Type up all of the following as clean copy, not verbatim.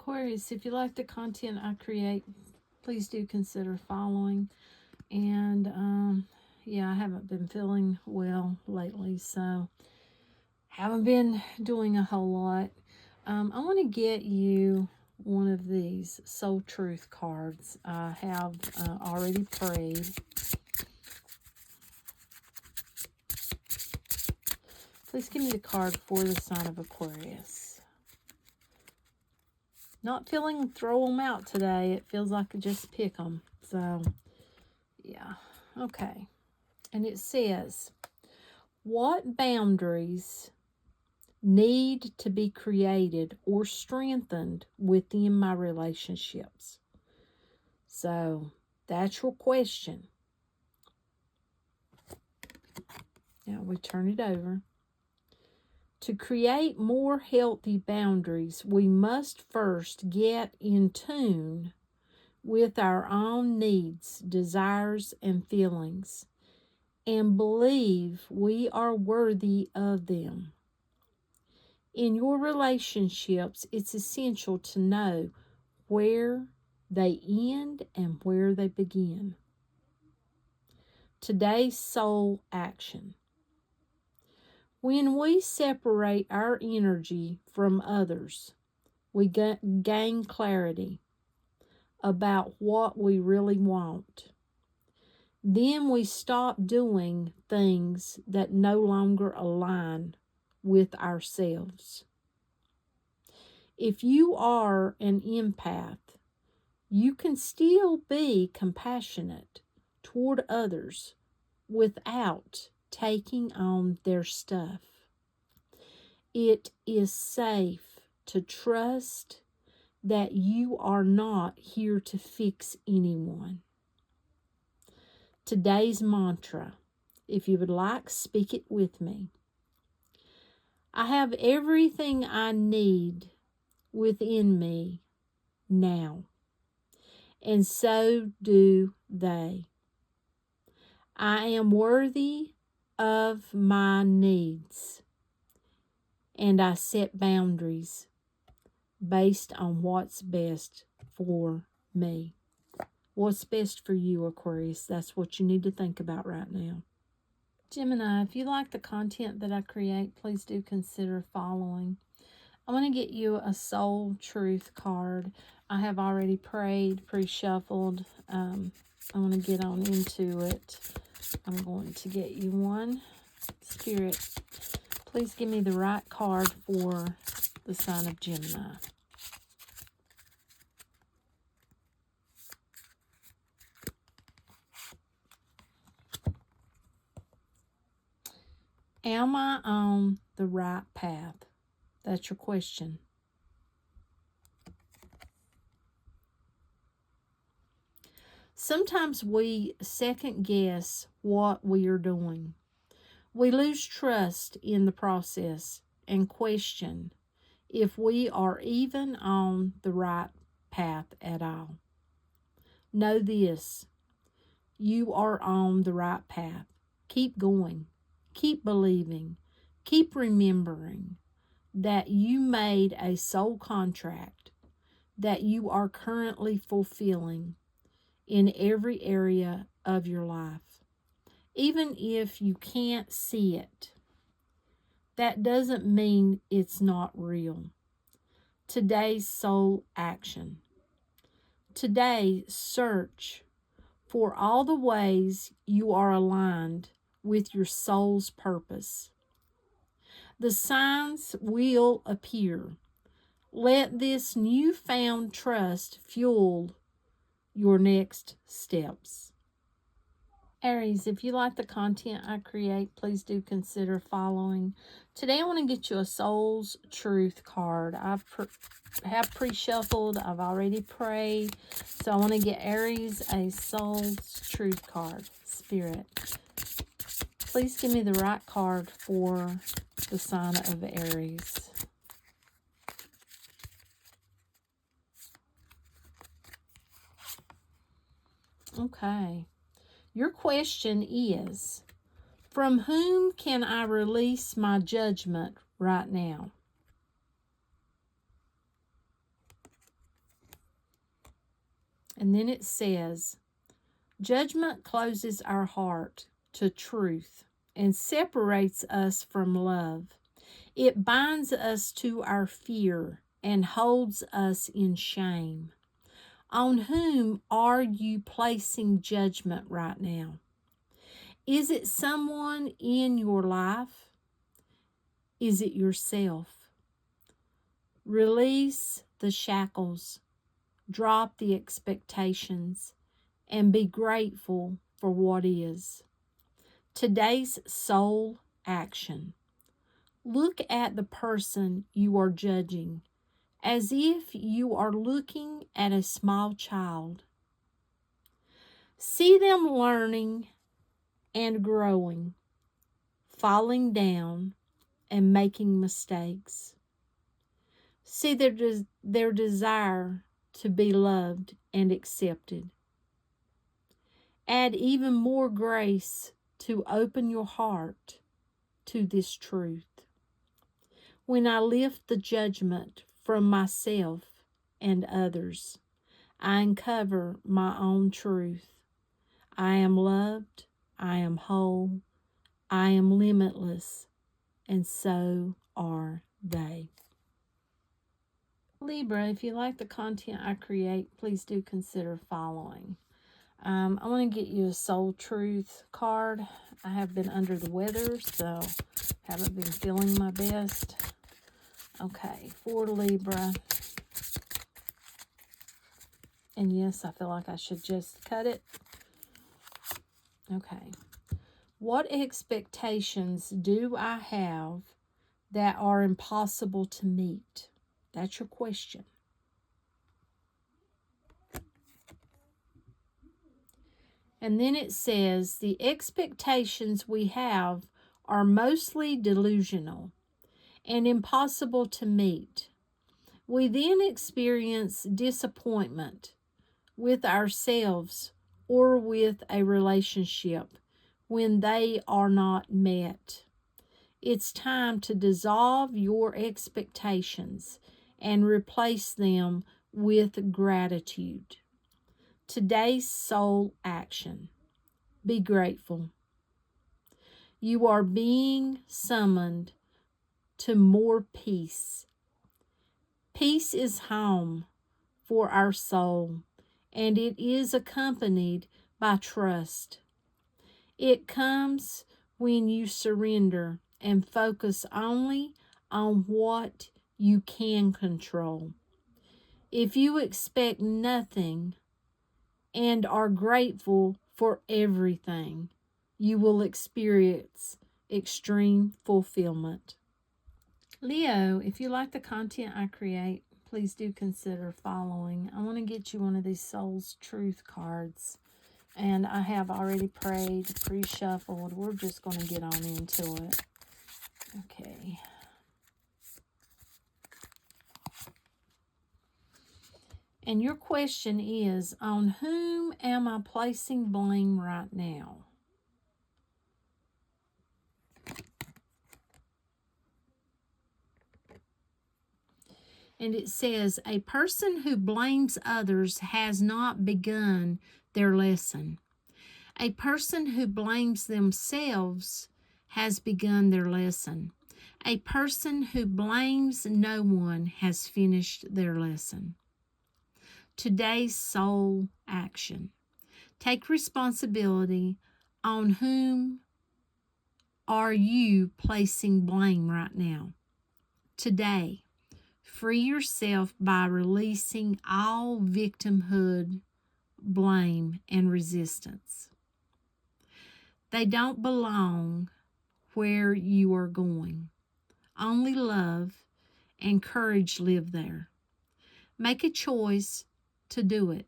Aquarius, if you like the content I create, please do consider following. And yeah, I haven't been feeling well lately, so haven't been doing a whole lot. I want to get you one of these Soul Truth cards. I have already prayed. Please give me the card for the sign of Aquarius. Not feeling throw them out today. It feels like I just pick them. So, yeah. Okay. And it says, what boundaries need to be created or strengthened within my relationships? So, that's your question. Now we turn it over. To create more healthy boundaries, we must first get in tune with our own needs, desires, and feelings, and believe we are worthy of them. In your relationships, it's essential to know where they end and where they begin. Today's soul action. When we separate our energy from others, we gain clarity about what we really want. Then we stop doing things that no longer align with ourselves. If you are an empath, you can still be compassionate toward others without taking on their stuff. It is safe to trust that you are not here to fix anyone. Today's mantra, if you would like, speak it with me. I have everything I need within me now, and so do they. I am worthy of my needs, and I set boundaries based on what's best for me. What's best for you, Aquarius? That's what you need to think about right now. Gemini, if you like the content that I create, please do consider following. I want to get you a Soul Truth card. I have already prayed, pre-shuffled. I want to get on into it. I'm going to get you one. Spirit, please give me the right card for the sign of Gemini. Am I on the right path? That's your question. Sometimes we second guess what we are doing. We lose trust in the process and question if we are even on the right path at all. Know this, you are on the right path. Keep going. Keep believing. Keep remembering that you made a soul contract that you are currently fulfilling in every area of your life. Even if you can't see it, that doesn't mean it's not real. Today's soul action. Today, search for all the ways you are aligned with your soul's purpose. The signs will appear. Let this newfound trust fuel your next steps. Aries, if you like the content I create, please do consider following. Today I want to get you a Soul's Truth card. I have pre-shuffled. I've already prayed. So I want to get Aries a Soul's Truth card. Spirit, please give me the right card for the sign of Aries. Okay. Your question is, from whom can I release my judgment right now? And then it says, judgment closes our heart to truth and separates us from love. It binds us to our fear and holds us in shame. On whom are you placing judgment right now? Is it someone in your life? Is it yourself? Release the shackles, drop the expectations, and be grateful for what is. Today's soul action. Look at the person you are judging as if you are looking at a small child. See them learning and growing, falling down and making mistakes. See their desire to be loved and accepted. Add even more grace to open your heart to this truth. When I lift the judgment from myself and others, I uncover my own truth. I am loved, I am whole, I am limitless, and so are they. Libra, if you like the content I create, please do consider following. I want to get you a Soul Truth card. I have been under the weather, so haven't been feeling my best. Okay, for Libra. And yes, I feel like I should just cut it. Okay. What expectations do I have that are impossible to meet? That's your question. And then it says, the expectations we have are mostly delusional and impossible to meet. We then experience disappointment with ourselves or with a relationship when they are not met. It's time to dissolve your expectations and replace them with gratitude. Today's soul action. Be grateful. You are being summoned to more peace. Peace is home for our soul, and it is accompanied by trust. It comes when you surrender and focus only on what you can control. If you expect nothing and are grateful for everything, you will experience extreme fulfillment. Leo, if you like the content I create, please do consider following. I want to get you one of these Soul's Truth cards. And I have already prayed, pre-shuffled. We're just going to get on into it. Okay. And your question is, on whom am I placing blame right now? And it says, a person who blames others has not begun their lesson. A person who blames themselves has begun their lesson. A person who blames no one has finished their lesson. Today's soul action. Take responsibility. On whom are you placing blame right now? Today, free yourself by releasing all victimhood, blame, and resistance. They don't belong where you are going. Only love and courage live there. Make a choice to do it.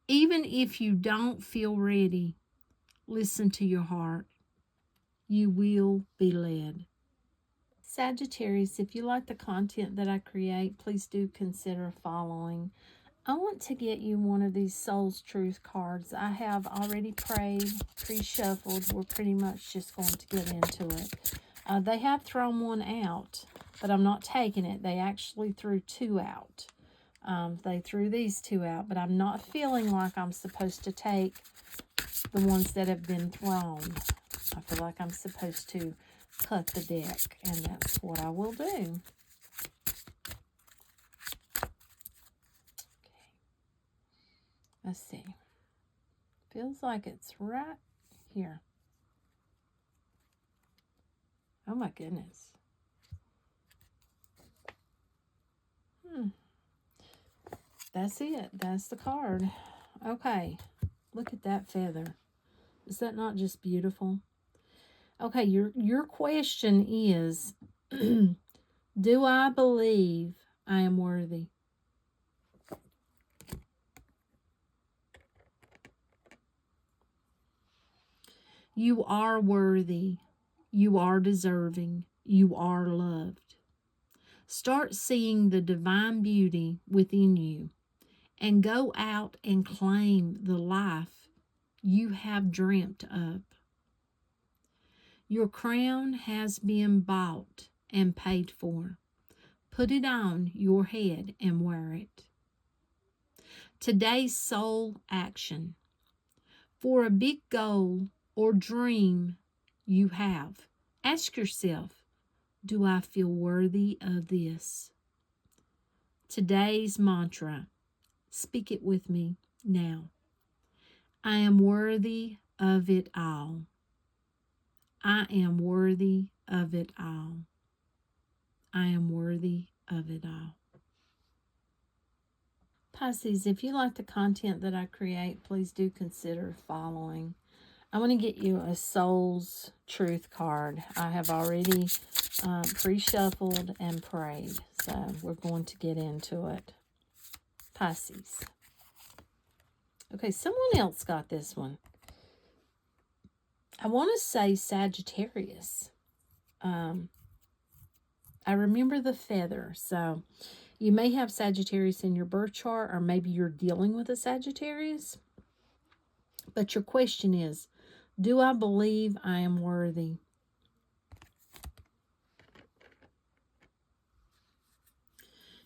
Even if you don't feel ready, listen to your heart. You will be led. Sagittarius, if you like the content that I create, please do consider following. I want to get you one of these Soul's Truth cards. I have already prayed, pre-shuffled. We're pretty much just going to get into it. They have thrown one out, but I'm not taking it. They actually threw two out. They threw these two out, but I'm not feeling like I'm supposed to take the ones that have been thrown. I feel like I'm supposed to cut the deck, and that's what I will do. Okay. Let's see. Feels like it's right here. Oh my goodness. That's it. That's the card. Okay. Look at that feather. Is that not just beautiful? Okay, your question is, do I believe I am worthy? You are worthy. You are deserving. You are loved. Start seeing the divine beauty within you and go out and claim the life you have dreamt of. Your crown has been bought and paid for. Put it on your head and wear it. Today's soul action. For a big goal or dream you have, ask yourself, do I feel worthy of this? Today's mantra. Speak it with me now. I am worthy of it all. I am worthy of it all. I am worthy of it all. Pisces, if you like the content that I create, please do consider following. I want to get you a Soul's Truth card. I have already pre-shuffled and prayed, so we're going to get into it. Pisces. Okay, someone else got this one. I want to say Sagittarius. I remember the feather, so you may have Sagittarius in your birth chart, or maybe you're dealing with a Sagittarius. But your question is, do I believe I am worthy?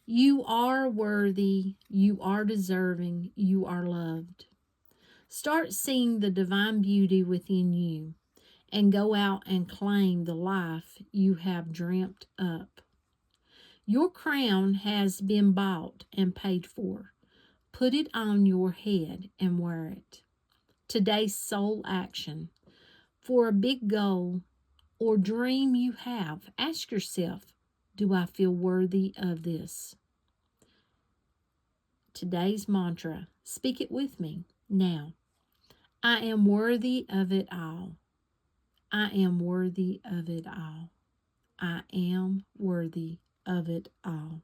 You are worthy. You are deserving. You are loved. Start seeing the divine beauty within you and go out and claim the life you have dreamt up. Your crown has been bought and paid for. Put it on your head and wear it. Today's soul action. For a big goal or dream you have, ask yourself, do I feel worthy of this? Today's mantra. Speak it with me now. I am worthy of it all. I am worthy of it all. I am worthy of it all.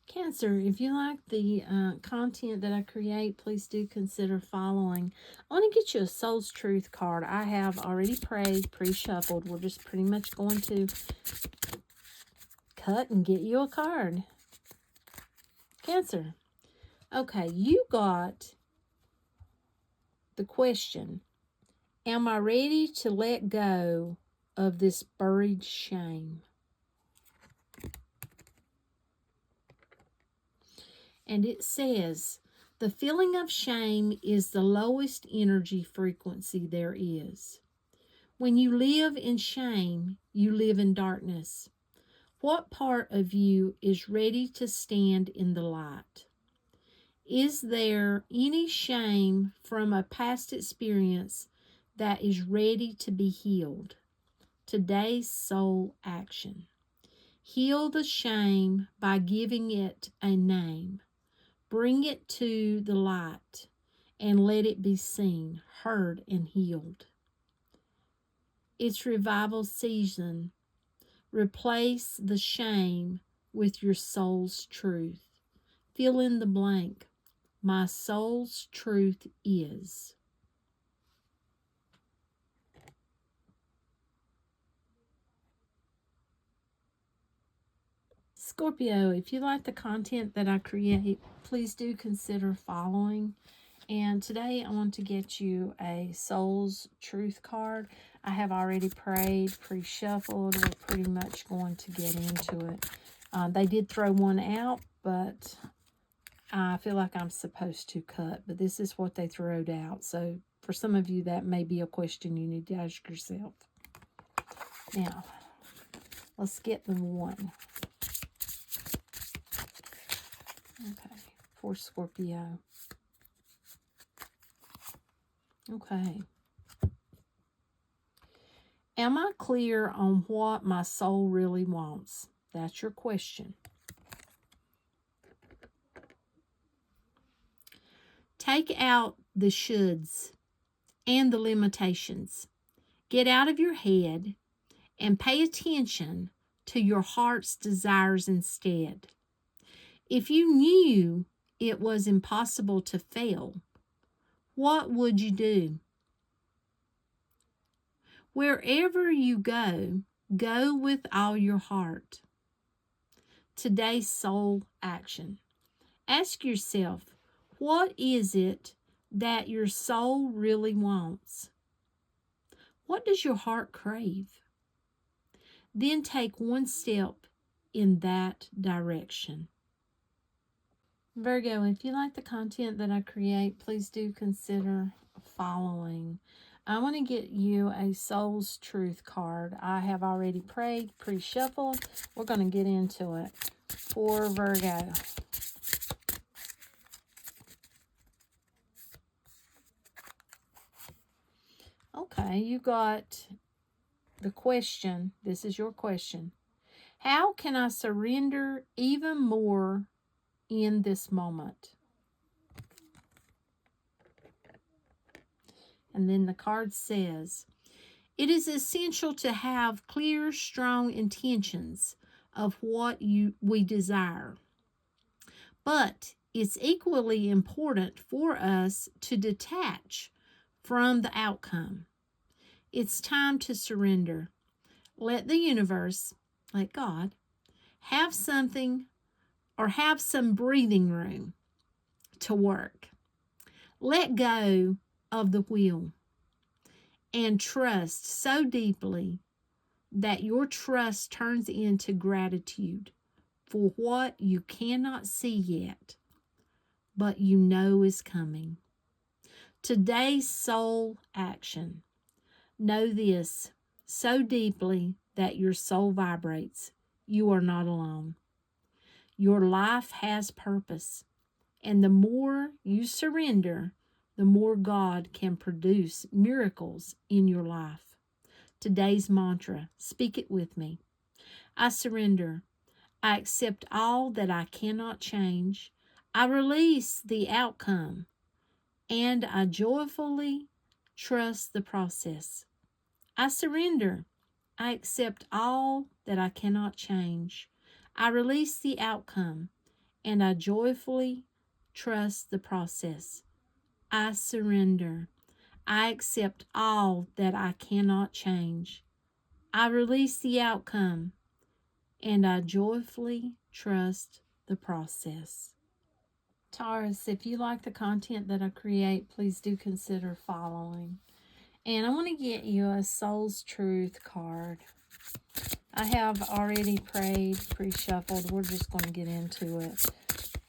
Cancer, if you like the content that I create, please do consider following. I want to get you a Soul's Truth card. I have already prayed, pre-shuffled. We're just pretty much going to cut and get you a card. Cancer. Okay, you got the question, am I ready to let go of this buried shame? And it says, the feeling of shame is the lowest energy frequency there is. When you live in shame, you live in darkness. What part of you is ready to stand in the light? Is there any shame from a past experience that is ready to be healed? Today's soul action. Heal the shame by giving it a name. Bring it to the light and let it be seen, heard, and healed. It's revival season. Replace the shame with your soul's truth. Fill in the blank. My soul's truth is. Scorpio, if you like the content that I create, please do consider following. And today I want to get you a Soul's Truth card. I have already prayed, pre-shuffled. We're pretty much going to get into it. They did throw one out, but I feel like I'm supposed to cut, but this is what they throwed out. So for some of you, that may be a question you need to ask yourself. Now, let's get the 1. Okay, for Scorpio. Okay. Am I clear on what my soul really wants? That's your question. Take out the shoulds and the limitations. Get out of your head and pay attention to your heart's desires instead. If you knew it was impossible to fail, what would you do? Wherever you go, go with all your heart. Today's soul action. Ask yourself, what is it that your soul really wants? What does your heart crave? Then take one step in that direction. Virgo, if you like the content that I create, please do consider following. I want to get you a Soul's Truth card. I have already prayed, pre-shuffled. We're going to get into it for Virgo. Okay, you got the question. This is your question. How can I surrender even more in this moment? And then the card says, it is essential to have clear, strong intentions of what we desire. But it's equally important for us to detach from the outcome. It's time to surrender. Let the universe, let God, have something or have some breathing room to work. Let go of the wheel and trust so deeply that your trust turns into gratitude for what you cannot see yet, but you know is coming. Today's soul action. Know this so deeply that your soul vibrates. You are not alone. Your life has purpose, and the more you surrender, the more God can produce miracles in your life. Today's mantra, speak it with me. I surrender. I accept all that I cannot change. I release the outcome, and I joyfully trust the process. I surrender. I accept all that I cannot change. I release the outcome, and I joyfully trust the process. I surrender. I accept all that I cannot change. I release the outcome, and I joyfully trust the process. Taurus, if you like the content that I create, please do consider following. And I want to get you a Soul's Truth card. I have already prayed, pre-shuffled. We're just going to get into it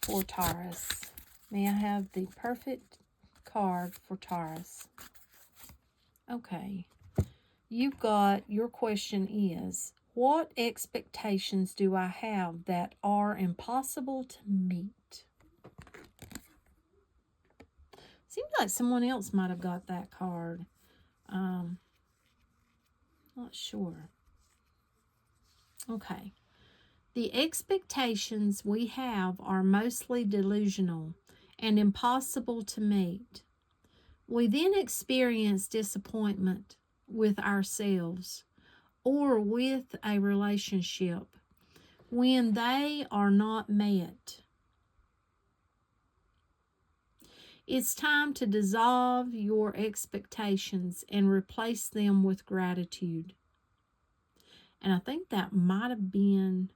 for Taurus. May I have the perfect card for Taurus? Okay. You've got, your question is, what expectations do I have that are impossible to meet? Seems like someone else might have got that card. Not sure. Okay. The expectations we have are mostly delusional and impossible to meet. We then experience disappointment with ourselves or with a relationship when they are not met. It's time to dissolve your expectations and replace them with gratitude. And I think that might have been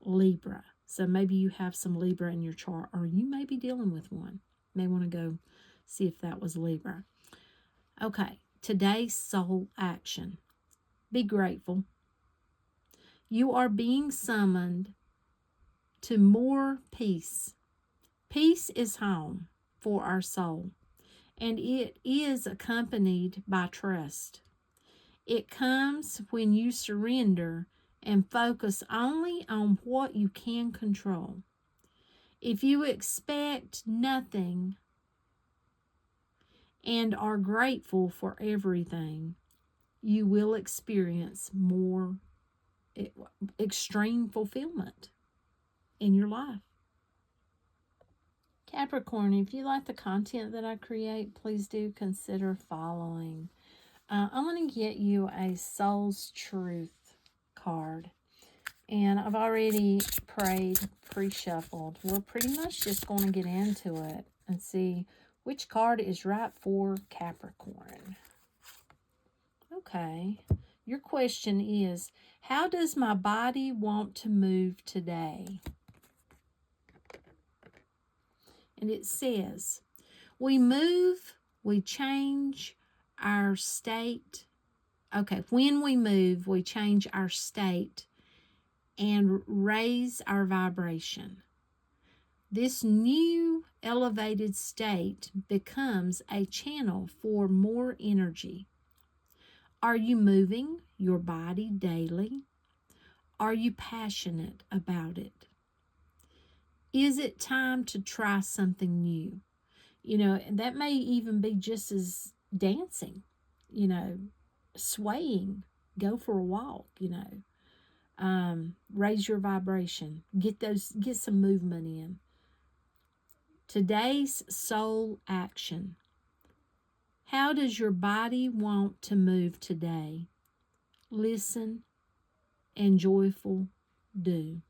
Libra. So maybe you have some Libra in your chart, or you may be dealing with one. You may want to go see if that was Libra. Okay, today's soul action. Be grateful. You are being summoned to more peace. Peace is home for our soul, and it is accompanied by trust. It comes when you surrender and focus only on what you can control. If you expect nothing and are grateful for everything, you will experience more extreme fulfillment in your life. Capricorn, if you like the content that I create, please do consider following. I'm going to get you a Soul's Truth card. And I've already prayed, pre-shuffled. We're pretty much just going to get into it and see which card is right for Capricorn. Okay. Your question is, how does my body want to move today? And it says, we move, we change our state. Okay, when we move, we change our state and raise our vibration. This new elevated state becomes a channel for more energy. Are you moving your body daily? Are you passionate about it? Is it time to try something new? You know, that may even be just as dancing, you know, swaying, go for a walk, you know. Raise your vibration. Get some movement in. Today's soul action. How does your body want to move today? Listen and joyful do.